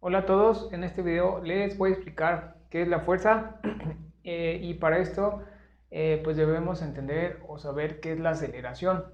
Hola a todos, en este video les voy a explicar qué es la fuerza y para esto pues debemos entender o saber qué es la aceleración.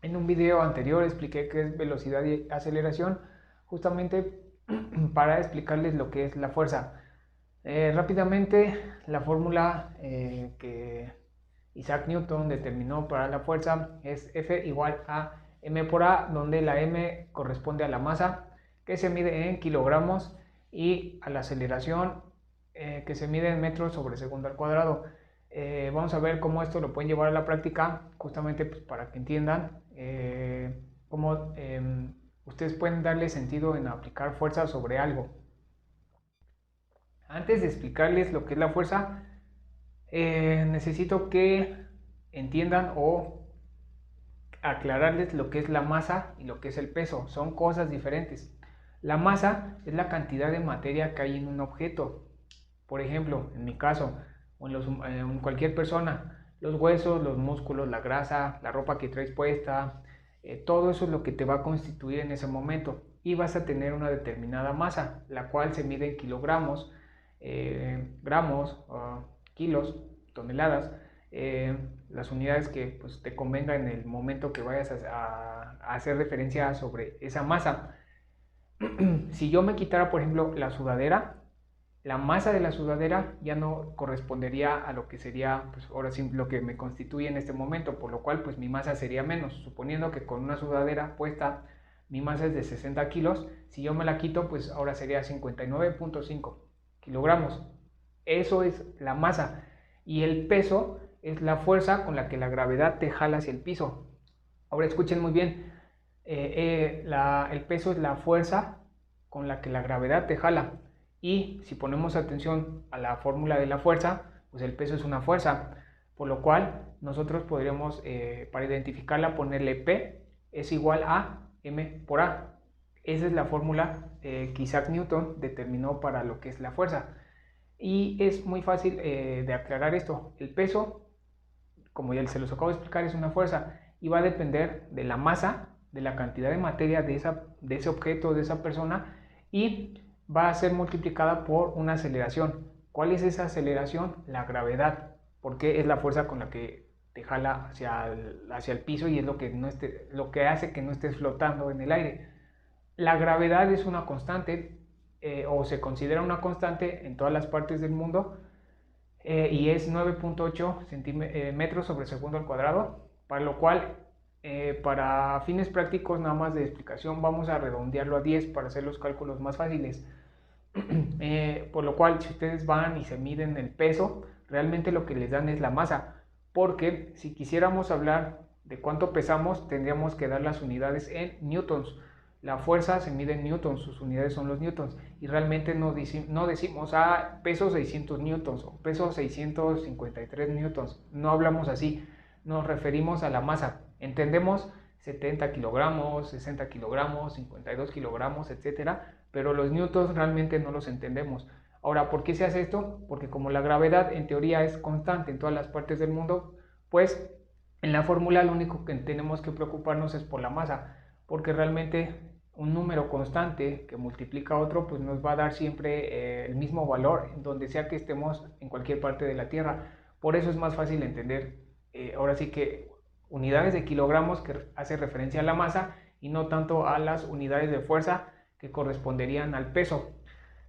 En un video anterior expliqué qué es velocidad y aceleración justamente para explicarles lo que es la fuerza. Rápidamente la fórmula que Isaac Newton determinó para la fuerza es F igual a m por a, donde la m corresponde a la masa que se mide en kilogramos y a la aceleración que se mide en metros sobre segundo al cuadrado. Vamos a ver cómo esto lo pueden llevar a la práctica, justamente pues, para que entiendan cómo ustedes pueden darle sentido en aplicar fuerza sobre algo. Antes de explicarles lo que es la fuerza, necesito que entiendan o aclararles lo que es la masa y lo que es el peso. Son cosas diferentes. La masa es la cantidad de materia que hay en un objeto. Por ejemplo, en mi caso, o en cualquier persona, los huesos, los músculos, la grasa, la ropa que traes puesta, todo eso es lo que te va a constituir en ese momento. Y vas a tener una determinada masa, la cual se mide en kilogramos, gramos, kilos, toneladas, las unidades que pues, te convenga en el momento que vayas a hacer referencia sobre esa masa. Si yo me quitara, por ejemplo, la sudadera, la masa de la sudadera ya no correspondería a lo que sería, pues ahora sí, lo que me constituye en este momento, por lo cual pues mi masa sería menos, suponiendo que con una sudadera puesta mi masa es de 60 kilos, si yo me la quito pues ahora sería 59.5 kilogramos. Eso es la masa. Y el peso es la fuerza con la que la gravedad te jala hacia el piso. Ahora escuchen muy bien, el peso es la fuerza con la que la gravedad te jala. Y si ponemos atención a la fórmula de la fuerza, pues el peso es una fuerza. Por lo cual nosotros podríamos, para identificarla, ponerle P es igual a M por A. Esa es la fórmula que Isaac Newton determinó para lo que es la fuerza. Y es muy fácil de aclarar esto. El peso, como ya se los acabo de explicar, es una fuerza y va a depender de la masa, de la cantidad de materia de ese objeto, de esa persona, y va a ser multiplicada por una aceleración. ¿Cuál es esa aceleración? La gravedad, porque es la fuerza con la que te jala hacia el piso y es lo que hace que no estés flotando en el aire. La gravedad es una constante o se considera una constante en todas las partes del mundo y es 9.8 metros sobre segundo al cuadrado, para lo cual para fines prácticos nada más de explicación vamos a redondearlo a 10 para hacer los cálculos más fáciles. Por lo cual si ustedes van y se miden el peso, realmente lo que les dan es la masa, porque si quisiéramos hablar de cuánto pesamos tendríamos que dar las unidades en newtons. La fuerza se mide en newtons, sus unidades son los newtons y realmente no decimos peso 600 newtons o peso 653 newtons, no hablamos así, nos referimos a la masa. Entendemos 70 kilogramos, 60 kilogramos, 52 kilogramos, etcétera, pero los newtons realmente no los entendemos. Ahora, ¿por qué se hace esto? Porque como la gravedad en teoría es constante en todas las partes del mundo, pues en la fórmula lo único que tenemos que preocuparnos es por la masa, porque realmente un número constante que multiplica a otro pues nos va a dar siempre el mismo valor en donde sea que estemos en cualquier parte de la Tierra. Por eso es más fácil entender ahora sí que unidades de kilogramos, que hace referencia a la masa y no tanto a las unidades de fuerza que corresponderían al peso.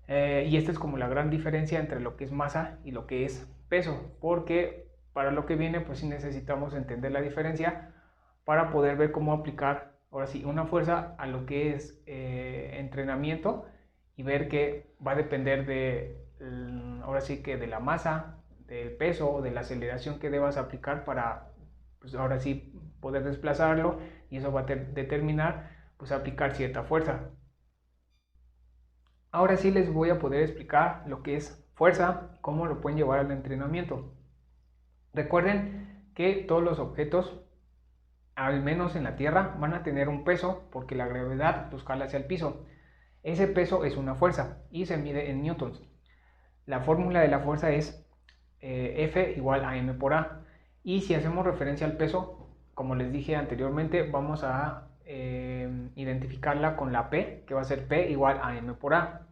Y esta es como la gran diferencia entre lo que es masa y lo que es peso, porque para lo que viene pues sí necesitamos entender la diferencia para poder ver cómo aplicar ahora sí una fuerza a lo que es entrenamiento y ver que va a depender ahora sí que de la masa, del peso, de la aceleración que debas aplicar para pues ahora sí poder desplazarlo y eso va a determinar pues aplicar cierta fuerza. Ahora sí les voy a poder explicar lo que es fuerza y cómo lo pueden llevar al entrenamiento. Recuerden que todos los objetos, al menos en la Tierra, van a tener un peso porque la gravedad los jala hacia el piso. Ese peso es una fuerza y se mide en newtons. La fórmula de la fuerza es F igual a M por A. Y si hacemos referencia al peso, como les dije anteriormente, vamos a identificarla con la P, que va a ser P igual a M por A.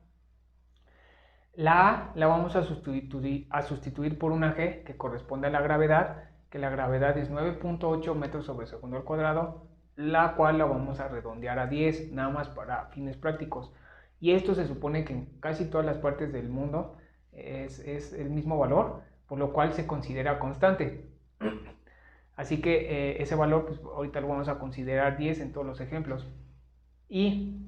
La A la vamos a sustituir por una G que corresponde a la gravedad, que la gravedad es 9.8 metros sobre segundo al cuadrado, la cual la vamos a redondear a 10, nada más para fines prácticos. Y esto se supone que en casi todas las partes del mundo es el mismo valor, por lo cual se considera constante. Así que ese valor, pues ahorita lo vamos a considerar 10 en todos los ejemplos. Y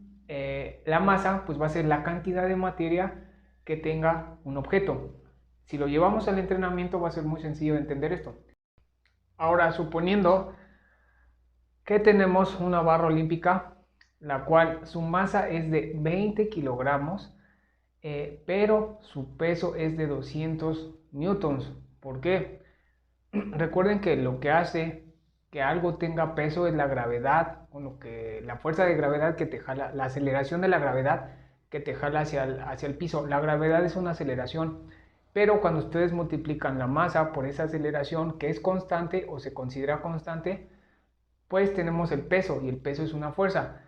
la masa, pues va a ser la cantidad de materia que tenga un objeto. Si lo llevamos al entrenamiento va a ser muy sencillo de entender esto. Ahora, suponiendo que tenemos una barra olímpica, la cual su masa es de 20 kilogramos, pero su peso es de 200 newtons. ¿Por qué? Recuerden que lo que hace que algo tenga peso es la gravedad, o la fuerza de gravedad que te jala, la aceleración de la gravedad que te jala hacia el piso. La gravedad es una aceleración, pero cuando ustedes multiplican la masa por esa aceleración que es constante o se considera constante, pues tenemos el peso, y el peso es una fuerza.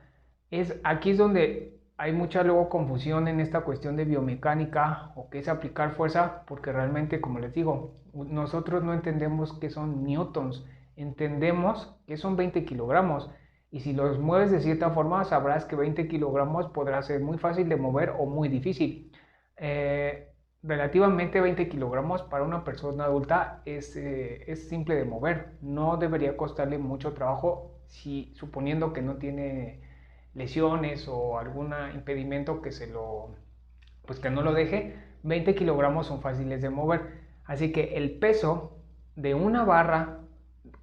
Aquí es donde hay mucha luego confusión en esta cuestión de biomecánica o qué es aplicar fuerza, porque realmente, como les digo, nosotros no entendemos qué son newtons, entendemos que son 20 kilogramos, y si los mueves de cierta forma sabrás que 20 kilogramos podrá ser muy fácil de mover o muy difícil. Relativamente 20 kilogramos para una persona adulta es simple de mover, no debería costarle mucho trabajo, suponiendo que no tiene lesiones o algún impedimento pues que no lo deje. 20 kilogramos son fáciles de mover, así que el peso de una barra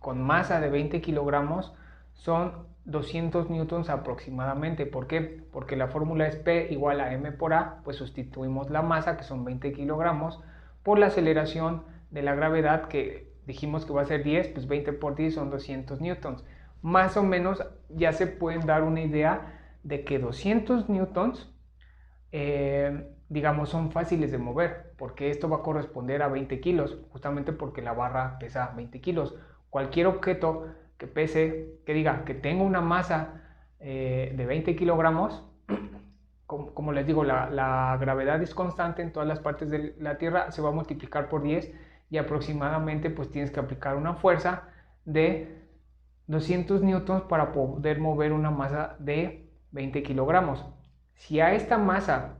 con masa de 20 kilogramos son 200 newtons aproximadamente. ¿Por qué? Porque la fórmula es P igual a M por A, pues sustituimos la masa, que son 20 kilogramos, por la aceleración de la gravedad, que dijimos que va a ser 10, pues 20 por 10 son 200 newtons. Más o menos ya se pueden dar una idea de que 200 newtons, digamos, son fáciles de mover, porque esto va a corresponder a 20 kilos, justamente porque la barra pesa 20 kilos. Cualquier objeto que pese, que diga, que tenga una masa de 20 kilogramos, como les digo, la gravedad es constante en todas las partes de la Tierra, se va a multiplicar por 10 y aproximadamente pues tienes que aplicar una fuerza de 200 newtons para poder mover una masa de 20 kilogramos. Si a esta masa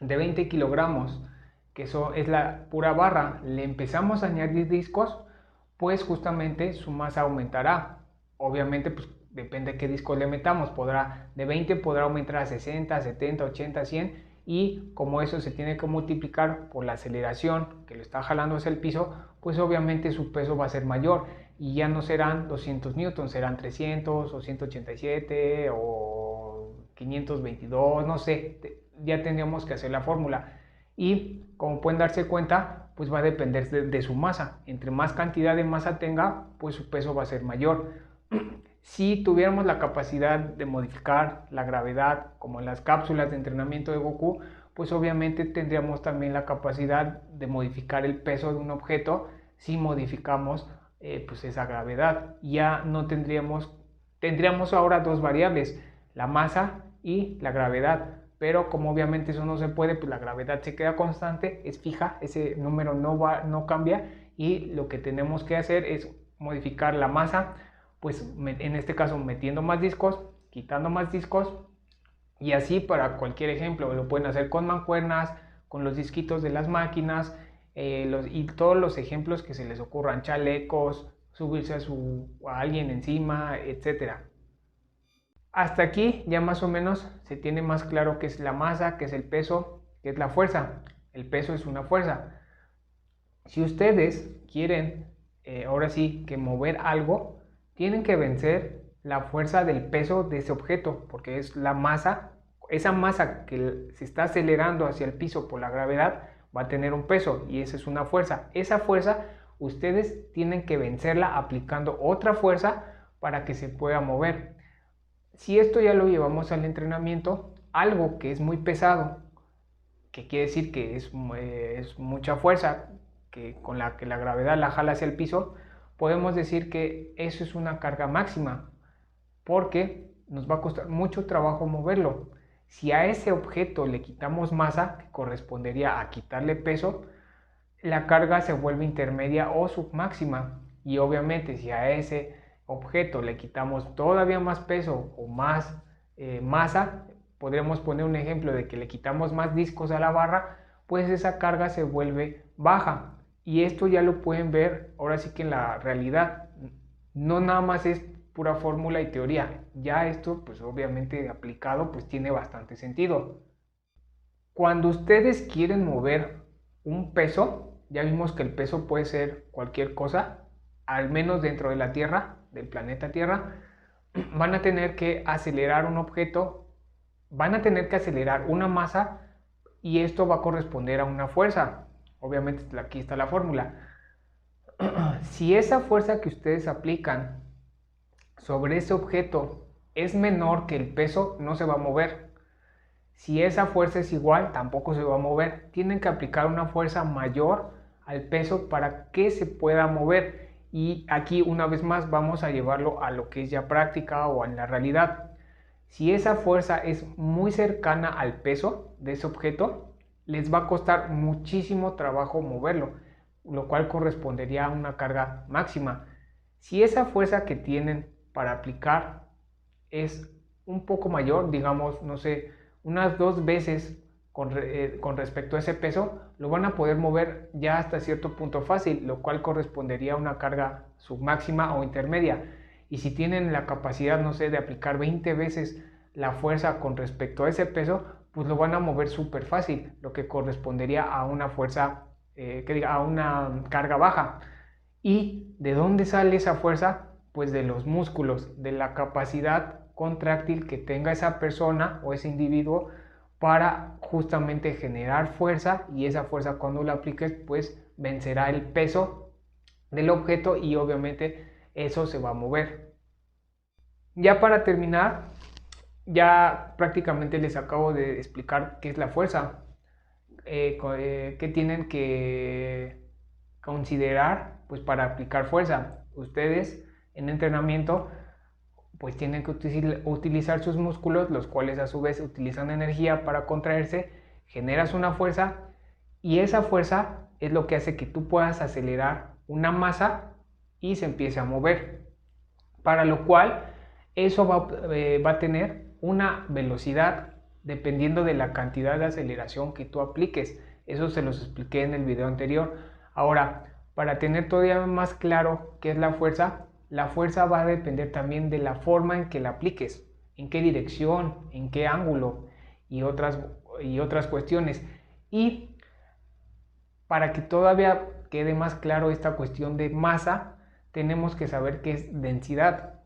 de 20 kilogramos, que eso es la pura barra, le empezamos a añadir discos, pues justamente su masa aumentará. Obviamente, pues depende de qué discos le metamos. De 20 podrá aumentar a 60, 70, 80, 100. Y como eso se tiene que multiplicar por la aceleración que lo está jalando hacia el piso, pues obviamente su peso va a ser mayor. Y ya no serán 200 newtons, serán 300 o 187 o 522, no sé. Ya tendríamos que hacer la fórmula. Y como pueden darse cuenta, pues va a depender de su masa. Entre más cantidad de masa tenga, pues su peso va a ser mayor. Si tuviéramos la capacidad de modificar la gravedad, como en las cápsulas de entrenamiento de Goku, pues obviamente tendríamos también la capacidad de modificar el peso de un objeto si modificamos pues esa gravedad. Ya no tendríamos ahora dos variables, la masa y la gravedad. Pero como obviamente eso no se puede, pues la gravedad se queda constante, es fija, ese número no cambia, y lo que tenemos que hacer es modificar la masa, pues en este caso metiendo más discos, quitando más discos, y así para cualquier ejemplo. Lo pueden hacer con mancuernas, con los disquitos de las máquinas, y todos los ejemplos que se les ocurran, chalecos, subirse a alguien encima, etcétera. Hasta aquí ya más o menos se tiene más claro qué es la masa, qué es el peso, qué es la fuerza. El peso es una fuerza. Si ustedes quieren, ahora sí, que mover algo, tienen que vencer la fuerza del peso de ese objeto, porque es la masa, esa masa que se está acelerando hacia el piso por la gravedad va a tener un peso, y esa es una fuerza. Esa fuerza ustedes tienen que vencerla aplicando otra fuerza para que se pueda mover. Si esto ya lo llevamos al entrenamiento, algo que es muy pesado, que quiere decir que es mucha fuerza, con la que la gravedad la jala hacia el piso, podemos decir que eso es una carga máxima, porque nos va a costar mucho trabajo moverlo. Si a ese objeto le quitamos masa, que correspondería a quitarle peso, la carga se vuelve intermedia o submáxima. Y obviamente si a ese objeto le quitamos todavía más peso o más masa, podríamos poner un ejemplo de que le quitamos más discos a la barra, pues esa carga se vuelve baja. Y esto ya lo pueden ver ahora sí que en la realidad. No nada más es pura fórmula y teoría. Ya esto, pues obviamente aplicado, pues tiene bastante sentido. Cuando ustedes quieren mover un peso, ya vimos que el peso puede ser cualquier cosa, al menos dentro de la Tierra, del planeta Tierra, van a tener que acelerar un objeto, van a tener que acelerar una masa y esto va a corresponder a una fuerza. Obviamente aquí está la fórmula. Si esa fuerza que ustedes aplican sobre ese objeto es menor que el peso, no se va a mover. Si esa fuerza es igual, tampoco se va a mover. Tienen que aplicar una fuerza mayor al peso para que se pueda mover. Y aquí una vez más vamos a llevarlo a lo que es ya práctica o en la realidad. Si esa fuerza es muy cercana al peso de ese objeto, les va a costar muchísimo trabajo moverlo, lo cual correspondería a una carga máxima. Si esa fuerza que tienen para aplicar es un poco mayor, digamos, no sé, unas 2 veces con respecto a ese peso, lo van a poder mover ya hasta cierto punto fácil, lo cual correspondería a una carga submáxima o intermedia. Y si tienen la capacidad, no sé, de aplicar 20 veces la fuerza con respecto a ese peso, pues lo van a mover súper fácil, lo que correspondería a una fuerza, a una carga baja. ¿Y de dónde sale esa fuerza? Pues de los músculos, de la capacidad contráctil que tenga esa persona o ese individuo para justamente generar fuerza, y esa fuerza cuando la apliques pues vencerá el peso del objeto y obviamente eso se va a mover. Ya para terminar, ya prácticamente les acabo de explicar qué es la fuerza, qué tienen que considerar pues para aplicar fuerza. Ustedes en entrenamiento pues tienen que utilizar sus músculos, los cuales a su vez utilizan energía para contraerse, generas una fuerza y esa fuerza es lo que hace que tú puedas acelerar una masa y se empiece a mover, para lo cual eso va a tener una velocidad dependiendo de la cantidad de aceleración que tú apliques. Eso se los expliqué en el video anterior. Ahora, para tener todavía más claro qué es la fuerza va a depender también de la forma en que la apliques, en qué dirección, en qué ángulo y otras cuestiones. Y para que todavía quede más claro esta cuestión de masa, tenemos que saber qué es densidad,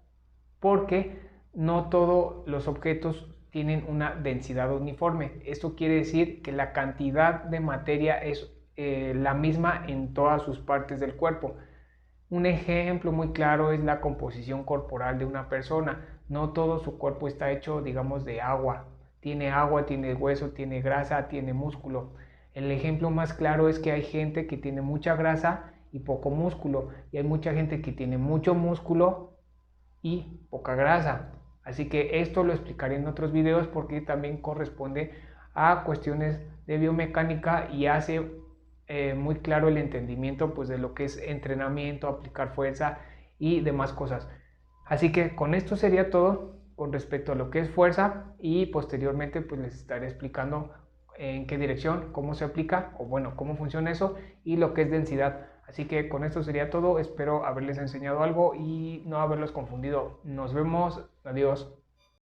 porque no todos los objetos tienen una densidad uniforme. Esto quiere decir que la cantidad de materia es la misma en todas sus partes del cuerpo. Un ejemplo muy claro es la composición corporal de una persona. No todo su cuerpo está hecho, digamos, de agua. Tiene agua, tiene hueso, tiene grasa, tiene músculo. El ejemplo más claro es que hay gente que tiene mucha grasa y poco músculo. Y hay mucha gente que tiene mucho músculo y poca grasa. Así que esto lo explicaré en otros videos porque también corresponde a cuestiones de biomecánica y hace muy claro el entendimiento pues de lo que es entrenamiento, aplicar fuerza y demás cosas. Así que con esto sería todo con respecto a lo que es fuerza y posteriormente pues les estaré explicando en qué dirección, cómo se aplica o bueno, cómo funciona eso y lo que es densidad. Así que con esto sería todo, espero haberles enseñado algo y no haberlos confundido. Nos vemos, adiós.